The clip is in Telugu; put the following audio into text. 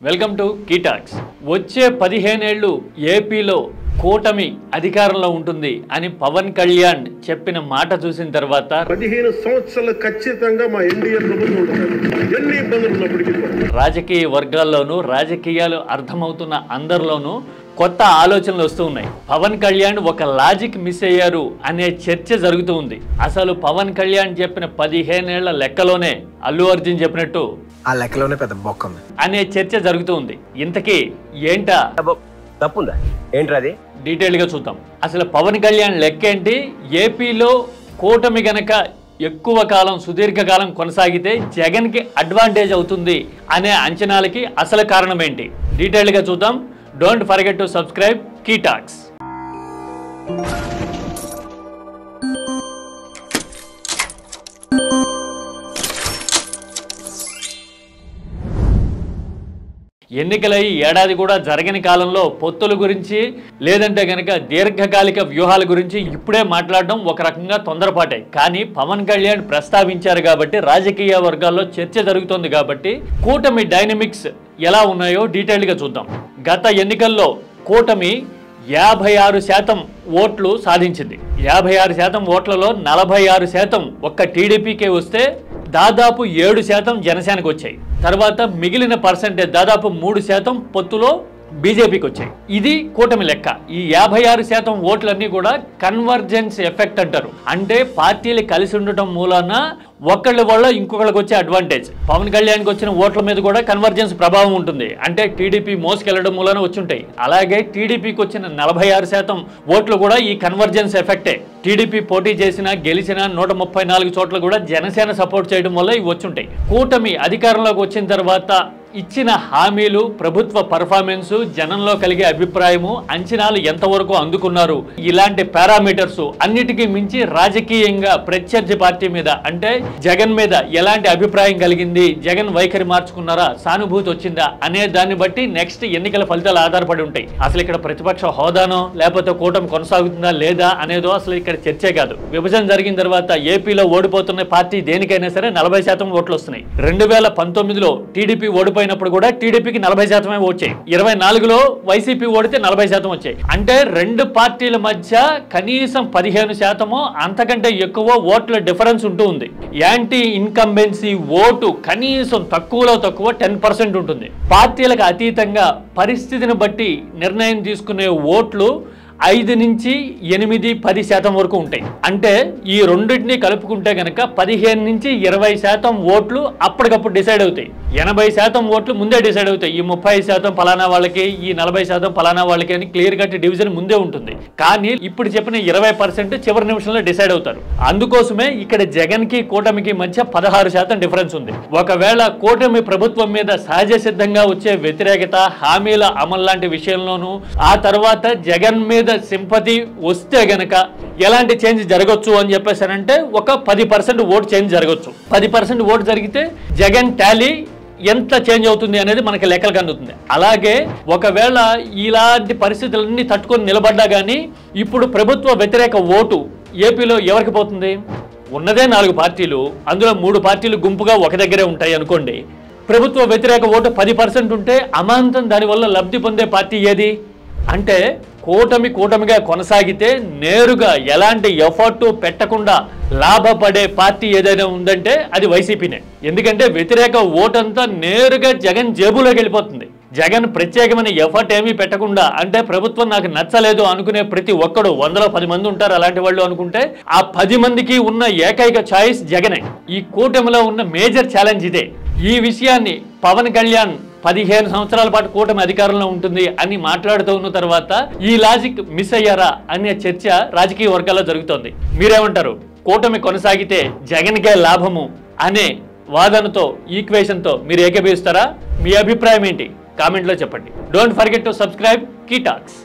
Welcome to కీటాక్స్. వచ్చే 15 ఏళ్లు ఏపీలో కూటమి అధికారంలో ఉంటుంది అని పవన్ కళ్యాణ్ చెప్పిన మాట చూసిన తర్వాత 15 సంవత్సరాలు ఖచ్చితంగా మా ఎన్డీఏ ప్రభుత్వం ఉంటుంది. ఎన్ని ఇబ్బందులు ఉన్నప్పటికీ రాజకీయ వర్గాల్లోనూ రాజకీయాలు అర్థమవుతున్న అందరిలోనూ కొత్త ఆలోచనలు వస్తూ ఉన్నాయి. పవన్ కళ్యాణ్ ఒక లాజిక్ మిస్ అయ్యారు అనే చర్చ జరుగుతూ ఉంది. అసలు పవన్ కళ్యాణ్ చెప్పిన 15 ఏళ్ల లెక్కలోనే అల్లు అర్జున్ చెప్పినట్టు ఆ లెక్కలోనే పెద్ద బొక్క అనే చర్చ జరుగుతూ ఉంది. ఇంతకీ ఏంటా తప్పుందా ఏంట్రది డీటెయిల్ గా చూద్దాం. అసలు పవన్ కళ్యాణ్ లెక్క ఏంటి, ఏపీలో కూటమి గనక ఎక్కువ కాలం సుదీర్ఘకాలం కొనసాగితే జగన్ కి అడ్వాంటేజ్ అవుతుంది అనే అంచనాలకి అసలు కారణం ఏంటి డీటెయిల్ గా చూద్దాం. డోంట్ ఫర్గెట్ టు సబ్స్క్రైబ్ కీటాక్స్. ఎన్నికలై ఏడాది కూడా జరగని కాలంలో పొత్తుల గురించి లేదంటే గనక దీర్ఘకాలిక వ్యూహాల గురించి ఇప్పుడే మాట్లాడడం ఒక రకంగా తొందరపాటే. కానీ పవన్ కళ్యాణ్ ప్రస్తావించారు కాబట్టి రాజకీయ వర్గాల్లో చర్చ జరుగుతోంది కాబట్టి కూటమి డైనమిక్స్ ఎలా ఉన్నాయో డీటెయిల్గా చూద్దాం. గత ఎన్నికల్లో కూటమి 56% ఓట్లు సాధించింది. 56% ఓట్లలో 46% ఒక్క టీడీపీకే వస్తే దాదాపు 7% జనసేనకు వచ్చాయి. తర్వాత మిగిలిన పర్సెంటేజ్ దాదాపు 3% పొత్తులో బీజేపీకి వచ్చాయి. ఇది కూటమి లెక్క. ఈ 56% ఓట్లన్నీ కూడా కన్వర్జెన్స్ ఎఫెక్ట్ అంటారు. అంటే పార్టీలు కలిసి ఉండటం మూలాన ఒకళ్ళ వల్ల ఇంకొకళ్ళకి వచ్చే అడ్వాంటేజ్. పవన్ కళ్యాణ్కి వచ్చిన ఓట్ల మీద కూడా కన్వర్జెన్స్ ప్రభావం ఉంటుంది. అంటే టీడీపీ మోసుకెళ్లడం మూలాన వచ్చుంటాయి. అలాగే టీడీపీకి వచ్చిన 46% ఓట్లు కూడా ఈ కన్వర్జెన్స్ ఎఫెక్టే. టీడీపీ పోటీ చేసినా గెలిచిన 134 చోట్ల కూడా జనసేన సపోర్ట్ చేయడం వల్ల ఇవి వచ్చుంటాయి. కూటమి అధికారంలోకి వచ్చిన తర్వాత ఇచ్చిన హామీలు, ప్రభుత్వ పర్ఫార్మెన్సు, జనంలో కలిగే అభిప్రాయము, అంచనాలు ఎంతవరకు అందుకున్నారు, ఇలాంటి పారామీటర్స్ అన్నిటికీ మించి రాజకీయంగా ప్రత్యర్థి పార్టీ మీద అంటే జగన్ మీద ఎలాంటి అభిప్రాయం కలిగింది, జగన్ వైఖరి మార్చుకున్నారా, సానుభూతి వచ్చిందా అనే దాన్ని బట్టి నెక్స్ట్ ఎన్నికల ఫలితాలు ఆధారపడి ఉంటాయి. అసలు ఇక్కడ ప్రతిపక్ష హోదానో లేకపోతే కూటమి కొనసాగుతుందా లేదా అనేదో అసలు ఇక్కడ చర్చే కాదు. విభజన జరిగిన తర్వాత ఏపీలో ఓడిపోతున్న పార్టీ దేనికైనా సరే 40% ఓట్లు వస్తున్నాయి. 2019లో టీడీపీ ఓడిపోయినప్పుడు కూడా టీడీపీకి 40% వచ్చాయి. 24లో వైసీపీ ఓడితే 40% వచ్చాయి. అంటే రెండు పార్టీల మధ్య కనీసం 15% అంతకంటే ఎక్కువ ఓట్ల డిఫరెన్స్ ఉంటూ ఉంది. యాంటీ ఇన్కంబెన్సీ ఓటు కనీసం తక్కువలో తక్కువ 10% ఉంటుంది. పార్టీలకు అతీతంగా పరిస్థితిని బట్టి నిర్ణయం తీసుకునే ఓట్లు 5 నుంచి 8, 10% వరకు ఉంటాయి. అంటే ఈ రెండింటినీ కలుపుకుంటే గనక 15 నుంచి 20% ఓట్లు అప్పటికప్పుడు డిసైడ్ అవుతాయి. 80% ఓట్లు ముందే డిసైడ్ అవుతాయి. ఈ 30% ఫలానా వాళ్ళకి, ఈ 40% ఫలానా వాళ్ళకి అని క్లియర్ కట్ డివిజన్ ముందే ఉంటుంది. కానీ ఇప్పుడు చెప్పిన 20% చివరి నిమిషంలో డిసైడ్ అవుతారు. అందుకోసమే ఇక్కడ జగన్ కి కూటమికి మధ్య 16% డిఫరెన్స్ ఉంది. ఒకవేళ కూటమి ప్రభుత్వం మీద సహజ సిద్ధంగా వచ్చే వ్యతిరేకత, హామీల అమలు లాంటి విషయంలోనూ ఆ తర్వాత జగన్ మీద సింపతి వస్తే గనక ఎలాంటి చేంజ్ జరగచ్చు అని చెప్పేసానంటే ఒక 10% ఓట్ చేంజ్ జరగచ్చు. 10% ఓట్ జరిగితే జగన్ టాలీ ఎంత చేంజ్ అవుతుంది అనేది మనకి లెక్కలకు అందుతుంది. అలాగే ఒకవేళ ఇలాంటి పరిస్థితులన్నీ తట్టుకొని నిలబడ్డా కానీ ఇప్పుడు ప్రభుత్వ వ్యతిరేక ఓటు ఏపీలో ఎవరికి పోతుంది? ఉన్నదే 4 పార్టీలు, అందులో 3 పార్టీలు గుంపుగా ఒక దగ్గరే ఉంటాయి అనుకోండి. ప్రభుత్వ వ్యతిరేక ఓటు 10% ఉంటే అమాంతం దానివల్ల లబ్ధి పొందే పార్టీ ఏది అంటే కూటమిగా కొనసాగితే నేరుగా ఎలాంటి ఎఫర్ట్ పెట్టకుండా లాభపడే పార్టీ ఏదైనా ఉందంటే అది వైసీపీనే. ఎందుకంటే వ్యతిరేక ఓటంతా నేరుగా జగన్ జేబులోకి వెళ్ళిపోతుంది. జగన్ ప్రత్యేకమైన ఎఫర్ట్ ఏమీ పెట్టకుండా అంటే ప్రభుత్వం నాకు నచ్చలేదు అనుకునే ప్రతి ఒక్కడు 100లో 10 మంది ఉంటారు అలాంటి వాళ్ళు అనుకుంటే ఆ 10 మందికి ఉన్న ఏకైక ఛాయిస్ జగనే. ఈ కూటమిలో ఉన్న మేజర్ ఛాలెంజ్ ఇదే. ఈ విషయాన్ని పవన్ కళ్యాణ్ 15 సంవత్సరాల పాటు కూటమి అధికారంలో ఉంటుంది అని మాట్లాడుతూ ఉన్న తర్వాత ఈ లాజిక్ మిస్ అయ్యారా అనే చర్చ రాజకీయ వర్గాల్లో జరుగుతోంది. మీరేమంటారు? కూటమి కొనసాగితే జగన్కే లాభము అనే వాదనతో, ఈక్వేషన్తో మీరు ఏకీభవిస్తారా? మీ అభిప్రాయం ఏంటి? కామెంట్లో చెప్పండి. Don't forget to subscribe కీటాక్స్.